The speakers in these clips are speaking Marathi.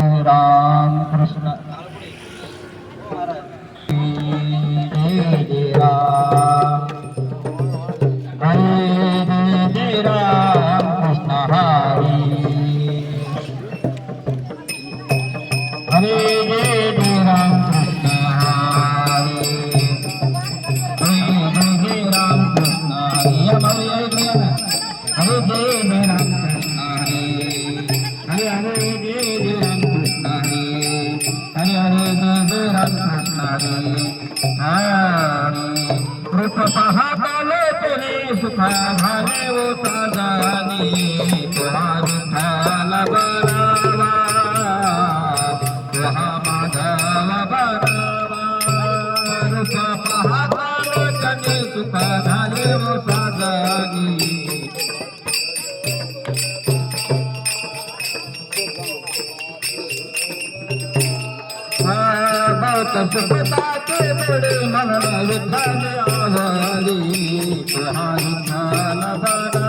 राम कृष्ण जय जय राम हरे जय राम कृष्ण हरे हरे जय जय राम कृष्ण हरे हरे जय राम कृष्ण हरे हरे जय राम कृष्ण हरे हरे जय जय राम कृष्ण हरे हरे जय जय राम कृष्ण हरे कृष्ण पाहताले तुने सुखा झाले वो साजानी तुम्हारी ठाला बरावा तुहा माधव बरावा कृष्ण पाहताले तुने सुखा झाले वो साजानी सुखताचे बड़े मन विठ्ठल आवारी तुहारी ठाल बरावा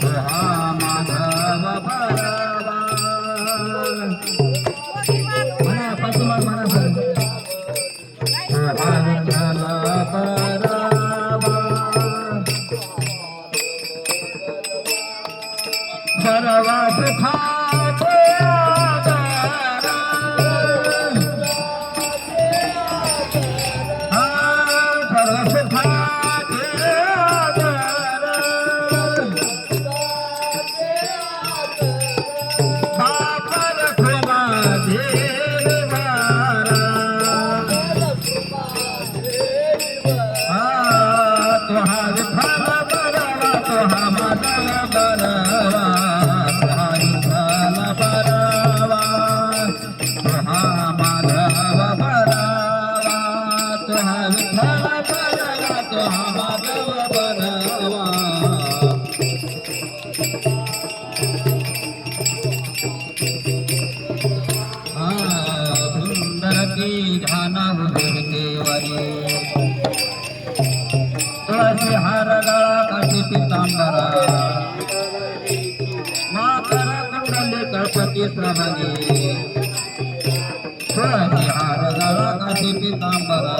तुहा माधव बरावा म्हणा पाठीमाग म्हणा तुहारी ठाल बरावा सर्वा सुखाचे तुळसी हार गळा काठी पितांबरा मातर कुंडली कळपती श्रवणी तुळसी हार गळा काठी पितांबरा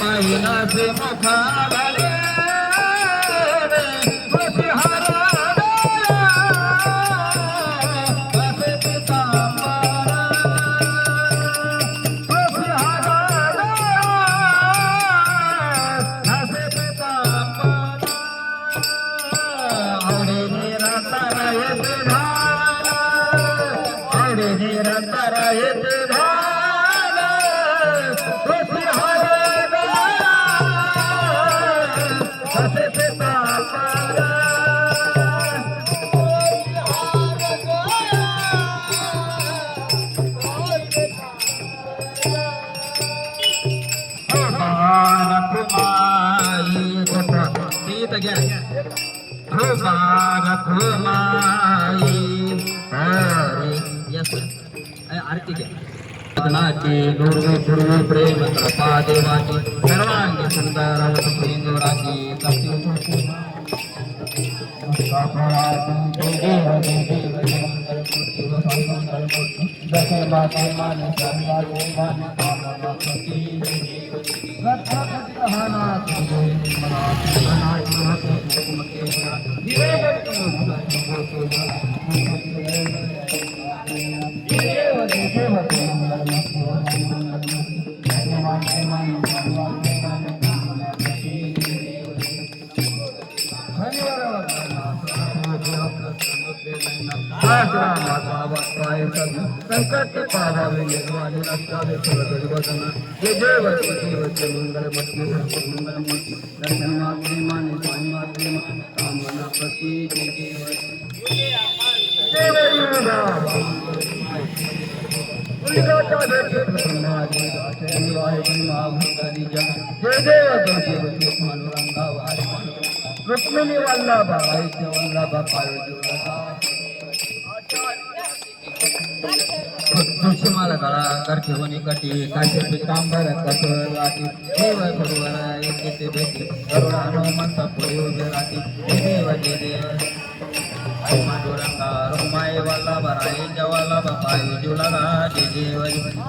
पायनाचे मुखावले तुळसी हार असे पितांबरा तुळसी हार असे पितांबरा आवडे निरंतर येते झाला आवडे निरंतर येते झाला तुळसी हार आरती दुर्वे पूर्वे प्रेम कृपा देवाची सर्वांगी सुंदर माता बापाय संकट पावावे निर्वाणी रक्षावे सर्वतरी वदना जय देवते मंगलमूर्ती मंगलमूर्ती दर्शन मात्रे माने स्वामी मात्रे कामना प्रति जय रुक्मिणी वल्लभ आईच्या वल्लभ तुळशीमाला गळा करके होनी कटी काशी पितांबर कठोर वाटी देव गुरुवर एकेते भेटी करुणा हनुमंत पुढे उभे राहती देव जय देव माधुरंगा रुक्माई वल्लभ राईच्या वल्लभ पायी जुलगा जय देव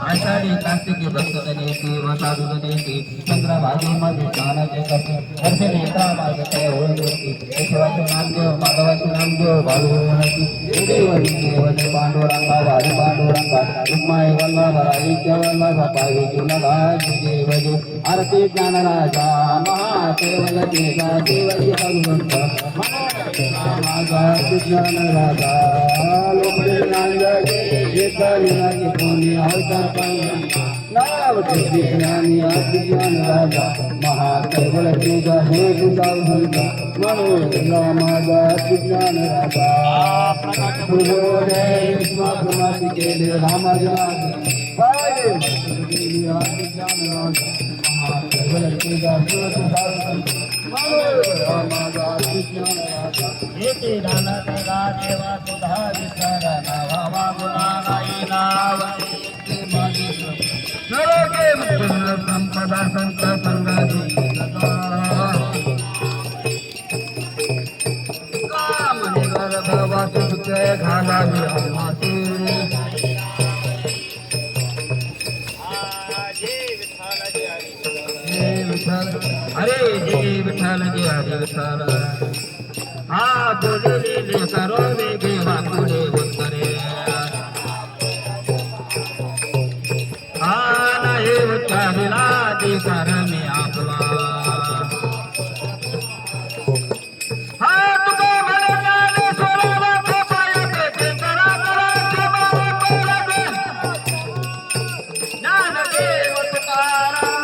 आषाढी कार्तिकी भक्तजनेती व साधुजनेती चंद्रभागी मध्ये स्नानाचे करते हर्षे नेत्रा मार्गते होती केशवाचे नामदेव माधवाचे नामदेव बाळूवनती देव देव पांडुरंगा वारी पांडुरंगा रुक्माई वल्लभ राईच्या वल्लभ पायी जुलगा जय देव आरती ज्ञानराजा महादेवल देवा देवजी भगवंत माझा ज्ञानराजा लोकज्ञानी कोणी अवतार नाव ज्ञानी ज्ञानराजा महादेवल देवा हे गुलावंत म्हणून माझा ज्ञानराजा प्रमाती केले रामाजा संपदा संत संगाती घालावी अरे जय विठ्ठल जय हरी विठ्ठल हा बोलले करो वेगे वाकुडे उत्तरे हा नाही उच्चारिला अधिकार मी आपला हा तुका म्हणाले सोळा पायाचे ते करा ज्ञानदेव तुकाराम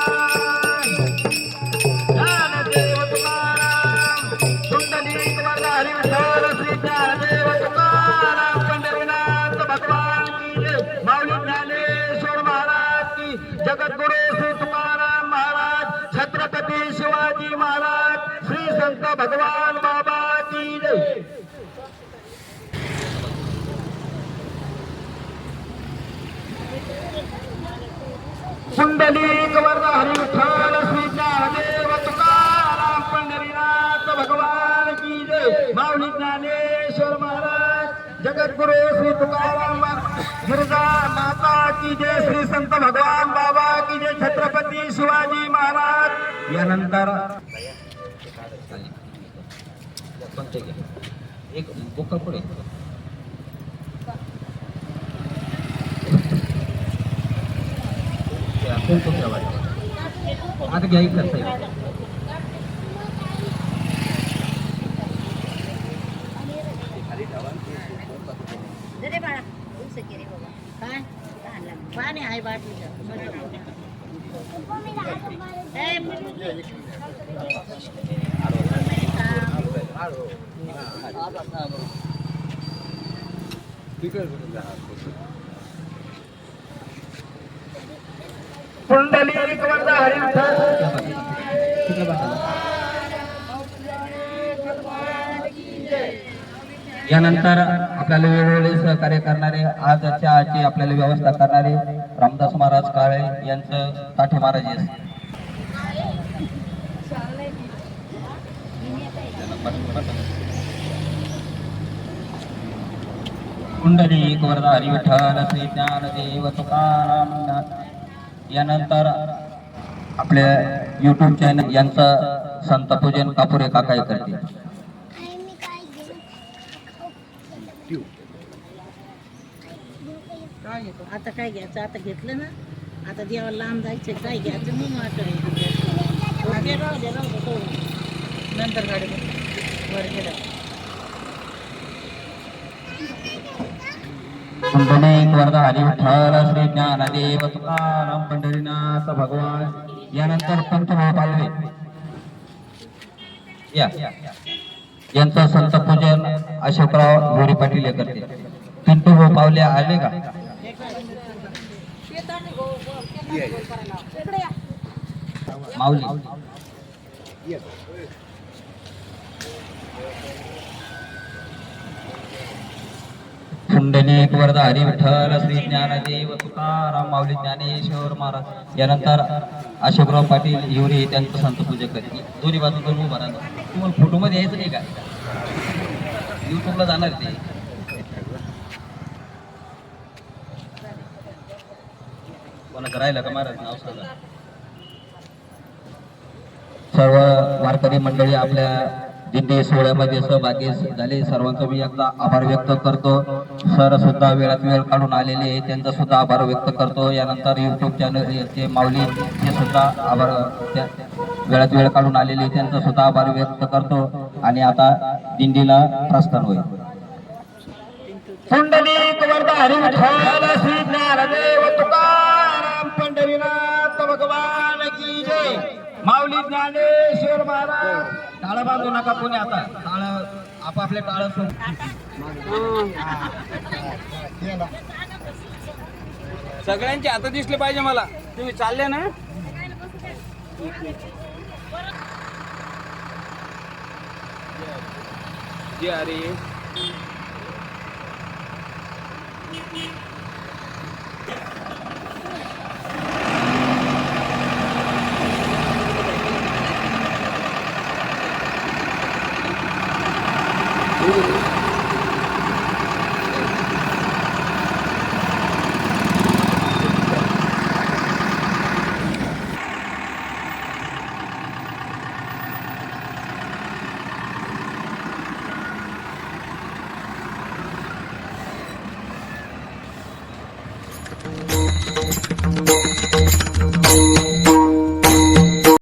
जगद्गुरु श्री तुकाराम महाराज छत्रपती शिवाजी महाराज श्री संत भगवान बाबा की जय कुंडलिक वरद हरी विठ्ठल श्री ज्ञानदेव तुकाराम पंढरीनाथ भगवान की जय माऊली ज्ञानेश्वर महाराज जगद्गुरु श्री तुकाराम गिरजा माता की जय श्री संत भगवान बाबा की जय छत्रपती शिवाजी महाराज यानंतर एक बुक पुढे आता घ्या करता येईल पाणी आहे बाटलीचं पुंडलिक वरद हरी यानंतर आपल्याला वेळोवेळी सहकार्य करणारे आजच्या आजची आपल्याला व्यवस्था करणारे रामदास महाराज काळे यांचं ताठे महाराज पुंडलिक वरद हरी विठ्ठल श्री ज्ञानदेव तुकाराम यानंतर आपल्या YouTube चॅनल यांचं संत पूजन कापुरे काकाई करतील. आता काय घ्यायचं आता घेतलं ना आता देवाला लांब जायचं काय घ्यायचं मग वाटत राहू दे नंतर गाडी वर गेलं पुंडलिक वरदा हरी विठ्ठल श्री ज्ञानदेव तुकाराम पंढरीनाथ भगवान. यानंतर पंचभाव पालवे या यांचं संत पूजन अशोकराव गोरी पाटील हे करते. पिंटू भाऊ पावले आले का? माऊली पुंडलिक वरदा हरी विठ्ठल श्री ज्ञानदेव तुकाराम माऊली ज्ञानेश्वर महाराज. यानंतर अशोकराव पाटील हिवरे त्यांचं संत पूजा करते. दोन्ही बाजूकडून उभा राहणार. तुम्हाला फोटो मध्ये यायचं नाही का? युट्यूबला जाणार ते. कोणाचं राहिलं का महाराज नाव सांगा. सर्व वारकरी मंडळी आपल्या दिंडी सोहळ्यामध्ये सहभागी झाले. सर्वांचा मी एकदा आभार व्यक्त करतो. सर सुद्धा वेळात वेळ काढून आलेले आहे, त्यांचा सुद्धा आभार व्यक्त करतो. यानंतर युट्यूब चॅनल ते माऊली ते सुद्धा आभार वेळात वेळ काढून आलेले त्यांचा सुद्धा आभार व्यक्त करतो. आणि आता दिंडीला प्रस्थान होईल. पुंडलिक वरदा हरी विठ्ठल श्री ज्ञानदेव तुकाराम पंढरीनाथ भगवान की जय. माऊली ज्ञानेश्वर महाराज. टाळ बांधू नका कोणी आता. टाळ आपापले टाळ सगळ्यांचे हात दिसले पाहिजे मला. तुम्ही चालले ना. जे अरे Ooh.